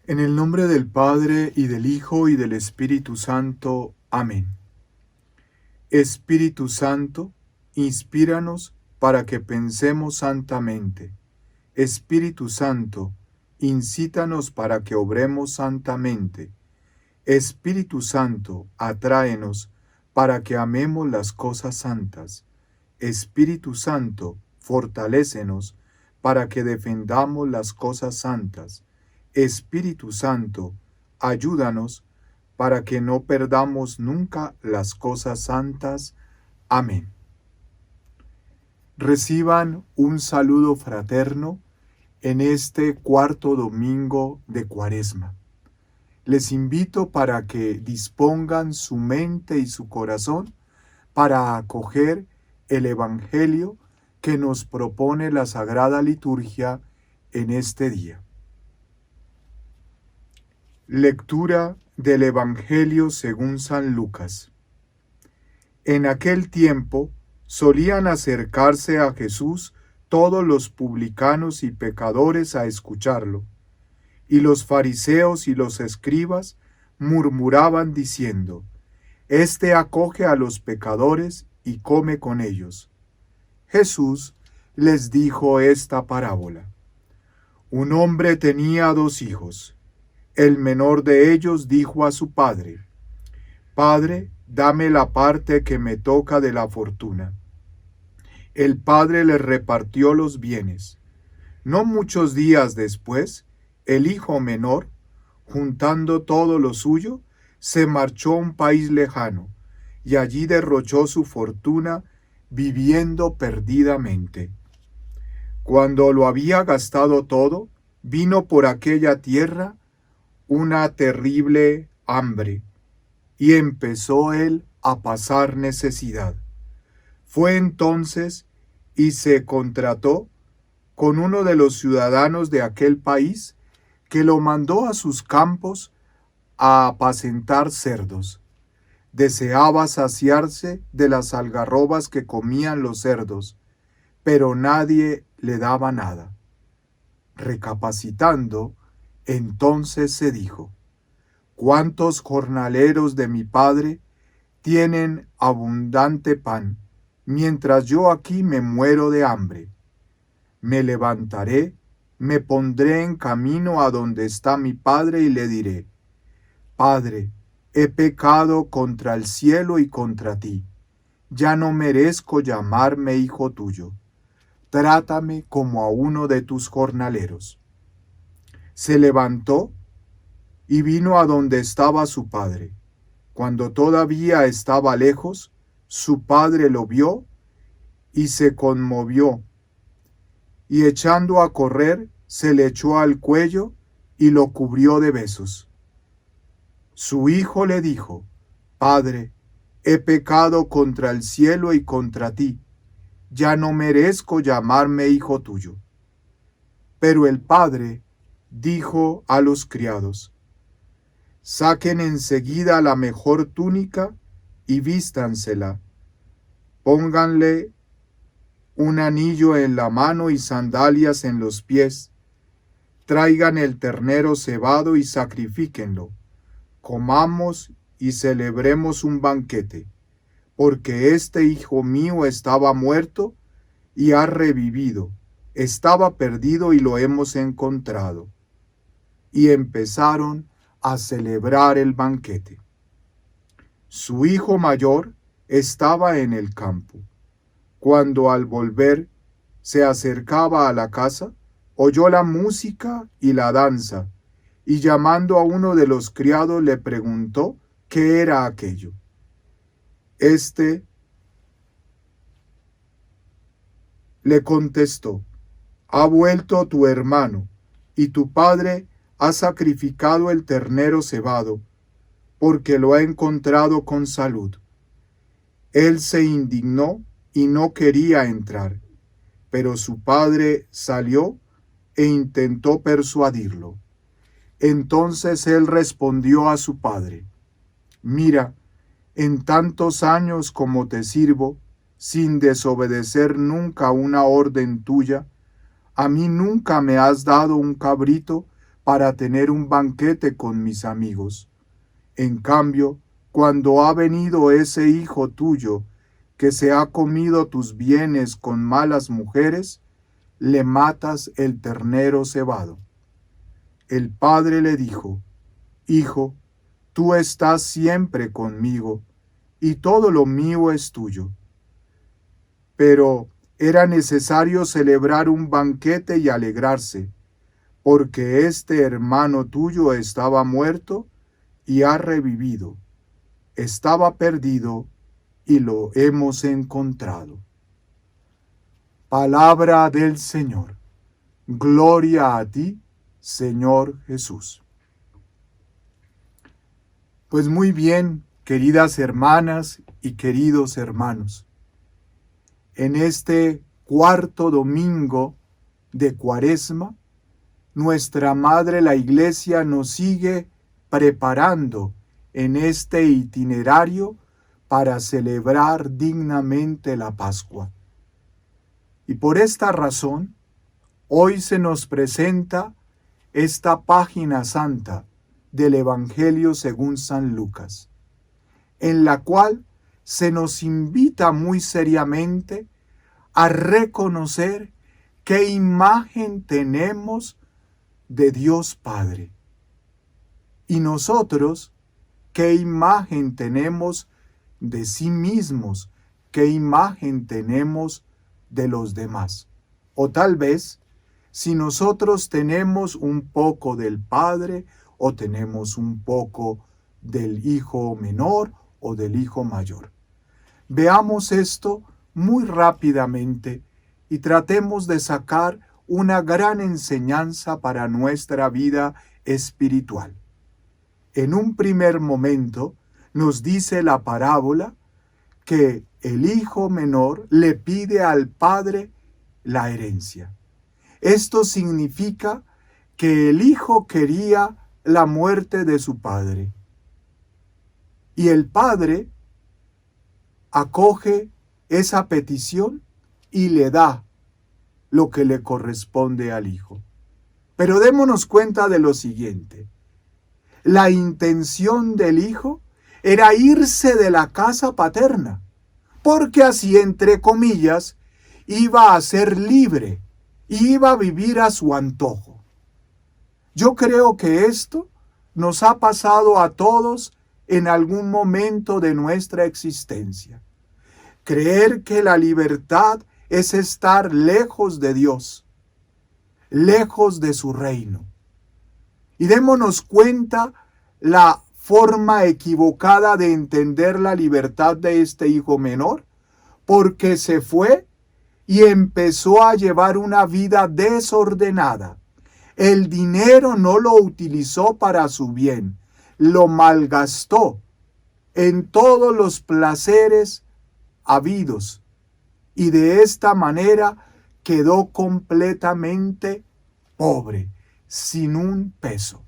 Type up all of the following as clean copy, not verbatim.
En el nombre del Padre, y del Hijo, y del Espíritu Santo. Amén. Espíritu Santo, inspíranos para que pensemos santamente. Espíritu Santo, incítanos para que obremos santamente. Espíritu Santo, atráenos para que amemos las cosas santas. Espíritu Santo, fortalécenos para que defendamos las cosas santas. Espíritu Santo, ayúdanos para que no perdamos nunca las cosas santas. Amén. Reciban un saludo fraterno en este cuarto domingo de Cuaresma. Les invito para que dispongan su mente y su corazón para acoger el Evangelio que nos propone la Sagrada Liturgia en este día. Lectura del Evangelio según San Lucas. En aquel tiempo solían acercarse a Jesús todos los publicanos y pecadores a escucharlo, y los fariseos y los escribas murmuraban diciendo: Este acoge a los pecadores y come con ellos. Jesús les dijo esta parábola. Un hombre tenía 2 hijos. El menor de ellos dijo a su padre: Padre, dame la parte que me toca de la fortuna. El padre le repartió los bienes. No muchos días después, el hijo menor, juntando todo lo suyo, se marchó a un país lejano, y allí derrochó su fortuna viviendo perdidamente. Cuando lo había gastado todo, vino por aquella tierra una terrible hambre, y empezó él a pasar necesidad. Fue entonces y se contrató con uno de los ciudadanos de aquel país, que lo mandó a sus campos a apacentar cerdos. Deseaba saciarse de las algarrobas que comían los cerdos, pero nadie le daba nada. Recapacitando, entonces se dijo: ¿Cuántos jornaleros de mi padre tienen abundante pan, mientras yo aquí me muero de hambre? Me levantaré, me pondré en camino a donde está mi padre y le diré: Padre, he pecado contra el cielo y contra ti. Ya no merezco llamarme hijo tuyo. Trátame como a uno de tus jornaleros. Se levantó y vino a donde estaba su padre. Cuando todavía estaba lejos, su padre lo vio y se conmovió, y echando a correr, se le echó al cuello y lo cubrió de besos. Su hijo le dijo: Padre, he pecado contra el cielo y contra ti. Ya no merezco llamarme hijo tuyo. Pero el padre dijo a los criados: Saquen enseguida la mejor túnica y vístansela. Pónganle un anillo en la mano y sandalias en los pies. Traigan el ternero cebado y sacrifíquenlo. Comamos y celebremos un banquete, porque este hijo mío estaba muerto y ha revivido, estaba perdido y lo hemos encontrado. Y empezaron a celebrar el banquete. Su hijo mayor estaba en el campo. Cuando al volver se acercaba a la casa, oyó la música y la danza, y llamando a uno de los criados le preguntó qué era aquello. Este le contestó: Ha vuelto tu hermano, y tu padre ha sacrificado el ternero cebado, porque lo ha encontrado con salud. Él se indignó y no quería entrar, pero su padre salió e intentó persuadirlo. Entonces él respondió a su padre: Mira, en tantos años como te sirvo, sin desobedecer nunca una orden tuya, a mí nunca me has dado un cabrito para tener un banquete con mis amigos. En cambio, cuando ha venido ese hijo tuyo, que se ha comido tus bienes con malas mujeres, le matas el ternero cebado. El padre le dijo: Hijo, tú estás siempre conmigo, y todo lo mío es tuyo. Pero era necesario celebrar un banquete y alegrarse, porque este hermano tuyo estaba muerto y ha revivido. Estaba perdido y lo hemos encontrado. Palabra del Señor. Gloria a ti, Señor Jesús. Pues muy bien, queridas hermanas y queridos hermanos. En este cuarto domingo de Cuaresma, nuestra Madre la Iglesia nos sigue preparando en este itinerario para celebrar dignamente la Pascua. Y por esta razón, hoy se nos presenta esta página santa del Evangelio según San Lucas, en la cual se nos invita muy seriamente a reconocer qué imagen tenemos de Dios Padre. Y nosotros, qué imagen tenemos de sí mismos, qué imagen tenemos de los demás. O tal vez, si nosotros tenemos un poco del Padre, o tenemos un poco del Hijo menor o del Hijo mayor. Veamos esto muy rápidamente y tratemos de sacar una gran enseñanza para nuestra vida espiritual. En un primer momento nos dice la parábola que el hijo menor le pide al padre la herencia. Esto significa que el hijo quería la muerte de su padre. Y el padre acoge esa petición y le da lo que le corresponde al hijo. Pero démonos cuenta de lo siguiente. La intención del hijo era irse de la casa paterna, porque así, entre comillas, iba a ser libre, iba a vivir a su antojo. Yo creo que esto nos ha pasado a todos en algún momento de nuestra existencia. Creer que la libertad es estar lejos de Dios, lejos de su reino. Y démonos cuenta la forma equivocada de entender la libertad de este hijo menor, porque se fue y empezó a llevar una vida desordenada. El dinero no lo utilizó para su bien, lo malgastó en todos los placeres habidos y de esta manera quedó completamente pobre, sin un peso.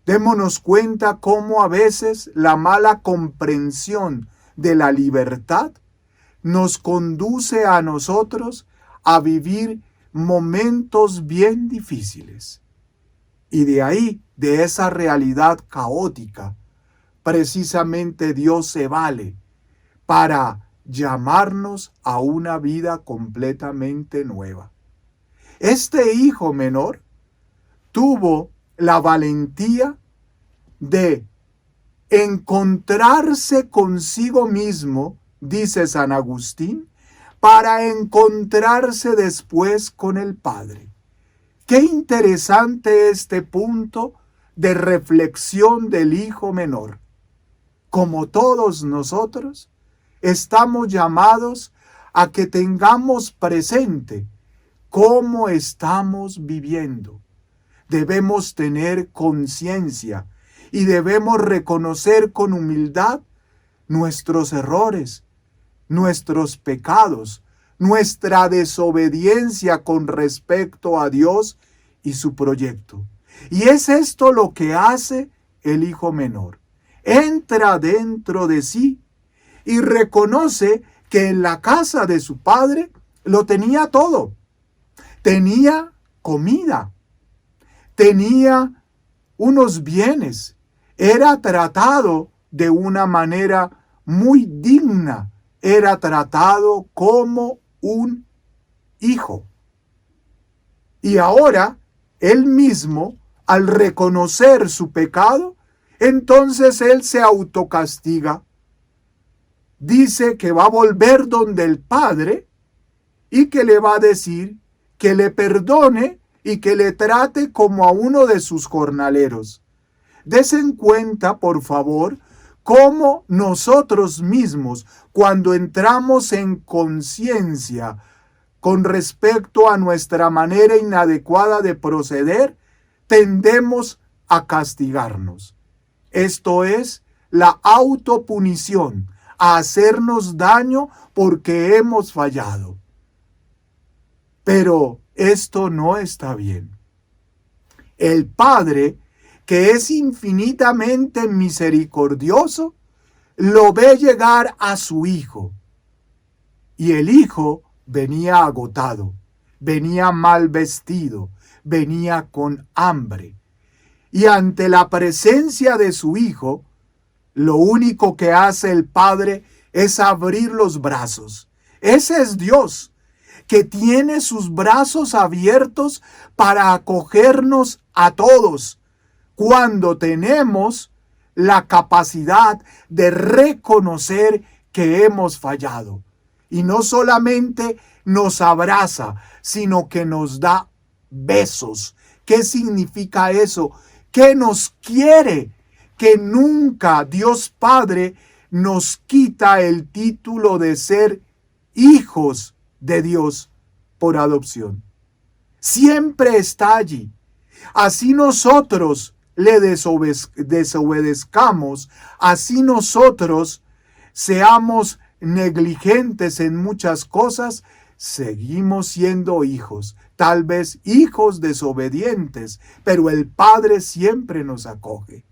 Démonos cuenta cómo a veces la mala comprensión de la libertad nos conduce a nosotros a vivir momentos bien difíciles. Y de ahí, de esa realidad caótica, precisamente Dios se vale para llamarnos a una vida completamente nueva. Este hijo menor tuvo la valentía de encontrarse consigo mismo, dice San Agustín, para encontrarse después con el Padre. Qué interesante este punto de reflexión del hijo menor. Como todos nosotros, estamos llamados a que tengamos presente cómo estamos viviendo. Debemos tener conciencia y debemos reconocer con humildad nuestros errores, nuestros pecados, nuestra desobediencia con respecto a Dios y su proyecto. Y es esto lo que hace el hijo menor. Entra dentro de sí y reconoce que en la casa de su padre lo tenía todo. Tenía comida, tenía unos bienes, era tratado de una manera muy digna, era tratado como un hijo. Y ahora, él mismo, al reconocer su pecado, entonces él se autocastiga. Dice que va a volver donde el Padre y que le va a decir que le perdone y que le trate como a uno de sus jornaleros. Desen cuenta, por favor, cómo nosotros mismos, cuando entramos en conciencia con respecto a nuestra manera inadecuada de proceder, tendemos a castigarnos. Esto es la autopunición, a hacernos daño porque hemos fallado. Pero esto no está bien. El Padre, que es infinitamente misericordioso, lo ve llegar a su Hijo. Y el Hijo venía agotado, venía mal vestido, venía con hambre. Y ante la presencia de su Hijo, lo único que hace el Padre es abrir los brazos. Ese es Dios, que tiene sus brazos abiertos para acogernos a todos cuando tenemos la capacidad de reconocer que hemos fallado. Y no solamente nos abraza, sino que nos da besos. ¿Qué significa eso? Que nos quiere, que nunca Dios Padre nos quita el título de ser hijos de Dios por adopción. Siempre está allí. Así nosotros le desobedezcamos, así nosotros seamos negligentes en muchas cosas, seguimos siendo hijos, tal vez hijos desobedientes, pero el Padre siempre nos acoge.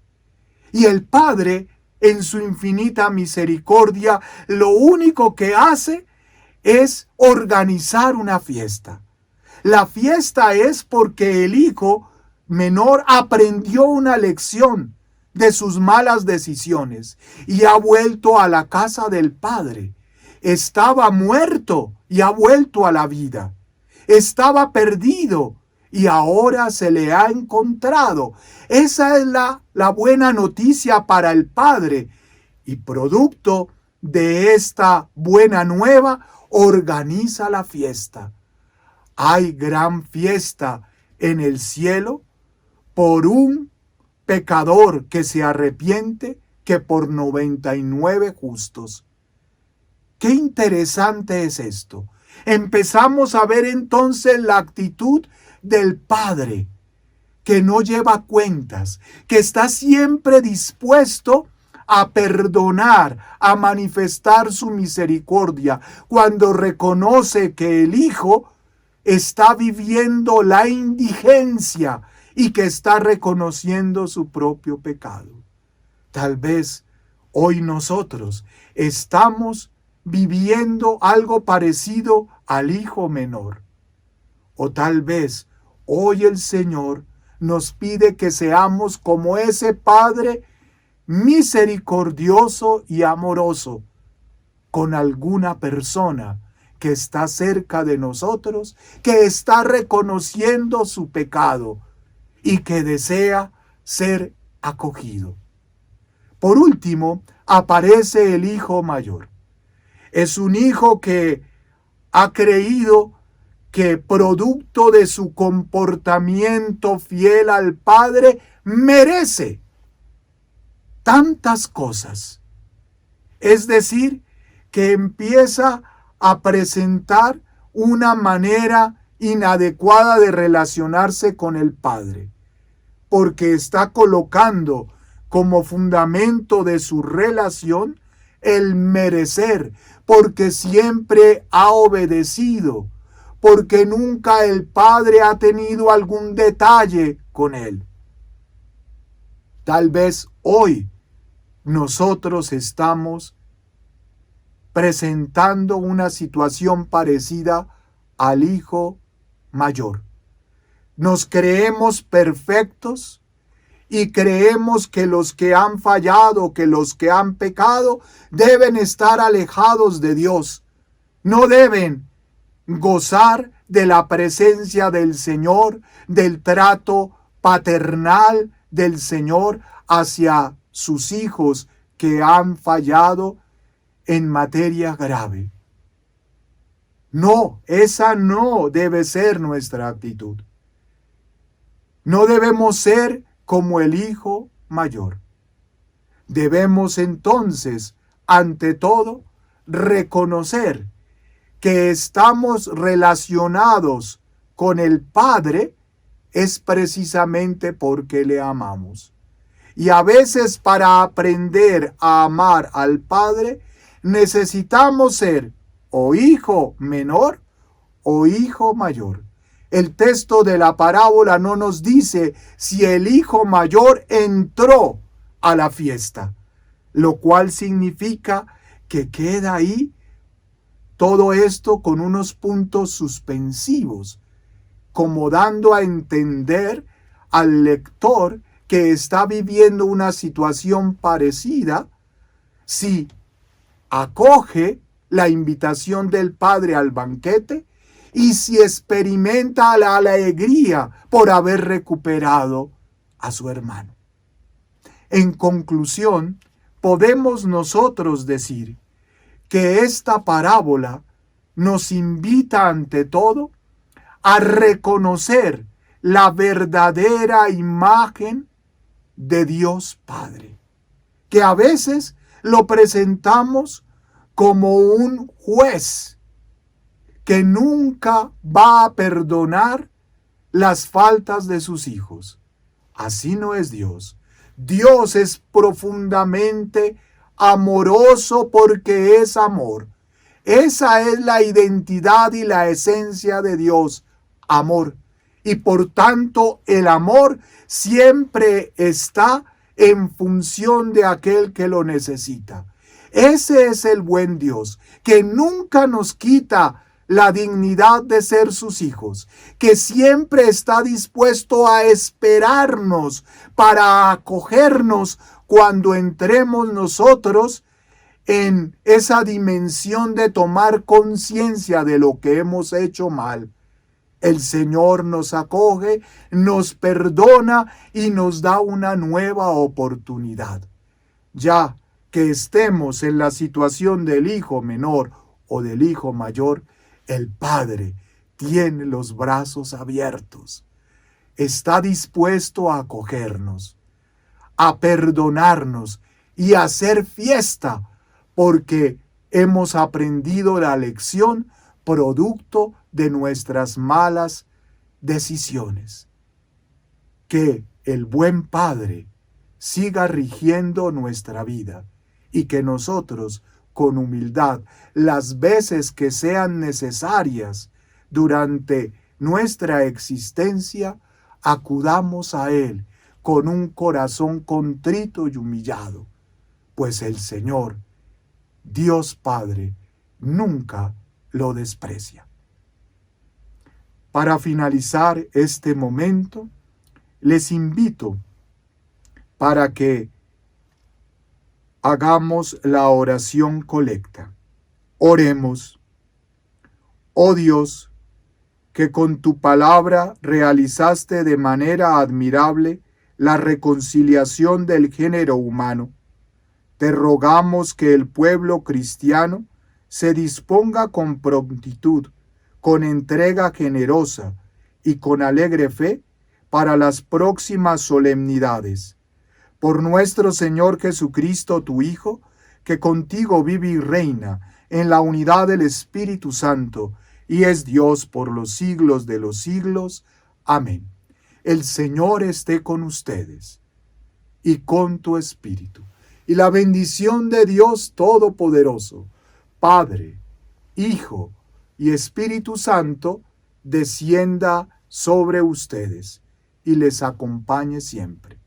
Y el Padre, en su infinita misericordia, lo único que hace es organizar una fiesta. La fiesta es porque el hijo menor aprendió una lección de sus malas decisiones y ha vuelto a la casa del Padre. Estaba muerto y ha vuelto a la vida. Estaba perdido y ahora se le ha encontrado. Esa es la buena noticia para el Padre. Y producto de esta buena nueva, organiza la fiesta. Hay gran fiesta en el cielo por un pecador que se arrepiente que por 99 justos. Qué interesante es esto. Empezamos a ver entonces la actitud del Padre, que no lleva cuentas, que está siempre dispuesto a perdonar, a manifestar su misericordia, cuando reconoce que el Hijo está viviendo la indigencia y que está reconociendo su propio pecado. Tal vez hoy nosotros estamos viviendo algo parecido al hijo menor. O tal vez hoy el Señor nos pide que seamos como ese Padre misericordioso y amoroso con alguna persona que está cerca de nosotros, que está reconociendo su pecado y que desea ser acogido. Por último, aparece el hijo mayor. Es un hijo que ha creído que producto de su comportamiento fiel al Padre merece tantas cosas. Es decir, que empieza a presentar una manera inadecuada de relacionarse con el Padre, porque está colocando como fundamento de su relación el merecer, porque siempre ha obedecido, porque nunca el Padre ha tenido algún detalle con él. Tal vez hoy nosotros estamos presentando una situación parecida al hijo mayor. Nos creemos perfectos y creemos que los que han fallado, que los que han pecado, deben estar alejados de Dios. No deben gozar de la presencia del Señor, del trato paternal del Señor hacia sus hijos que han fallado en materia grave. No, esa no debe ser nuestra actitud. No debemos ser como el hijo mayor. Debemos entonces, ante todo, reconocer que estamos relacionados con el Padre es precisamente porque le amamos. Y a veces para aprender a amar al Padre necesitamos ser o hijo menor o hijo mayor. El texto de la parábola no nos dice si el hijo mayor entró a la fiesta, lo cual significa que queda ahí todo esto con unos puntos suspensivos, como dando a entender al lector que está viviendo una situación parecida si acoge la invitación del Padre al banquete y si experimenta la alegría por haber recuperado a su hermano. En conclusión, podemos nosotros decir que esta parábola nos invita ante todo a reconocer la verdadera imagen de Dios Padre, que a veces lo presentamos como un juez que nunca va a perdonar las faltas de sus hijos. Así no es Dios. Dios es profundamente amoroso porque es amor. Esa es la identidad y la esencia de Dios, amor. Y por tanto el amor siempre está en función de aquel que lo necesita. Ese es el buen Dios, que nunca nos quita la dignidad de ser sus hijos, que siempre está dispuesto a esperarnos para acogernos cuando entremos nosotros en esa dimensión de tomar conciencia de lo que hemos hecho mal. El Señor nos acoge, nos perdona y nos da una nueva oportunidad. Ya que estemos en la situación del hijo menor o del hijo mayor, el Padre tiene los brazos abiertos. Está dispuesto a acogernos, a perdonarnos y a hacer fiesta porque hemos aprendido la lección producto de nuestras malas decisiones. Que el buen Padre siga rigiendo nuestra vida y que nosotros, con humildad, las veces que sean necesarias durante nuestra existencia, acudamos a Él con un corazón contrito y humillado, pues el Señor, Dios Padre, nunca lo desprecia. Para finalizar este momento, les invito para que hagamos la oración colecta. Oremos. Oh Dios, que con tu palabra realizaste de manera admirable la reconciliación del género humano, te rogamos que el pueblo cristiano se disponga con prontitud, con entrega generosa y con alegre fe para las próximas solemnidades. Por nuestro Señor Jesucristo, tu Hijo, que contigo vive y reina en la unidad del Espíritu Santo, y es Dios por los siglos de los siglos. Amén. El Señor esté con ustedes y con tu espíritu. Y la bendición de Dios Todopoderoso, Padre, Hijo y Espíritu Santo, descienda sobre ustedes y les acompañe siempre.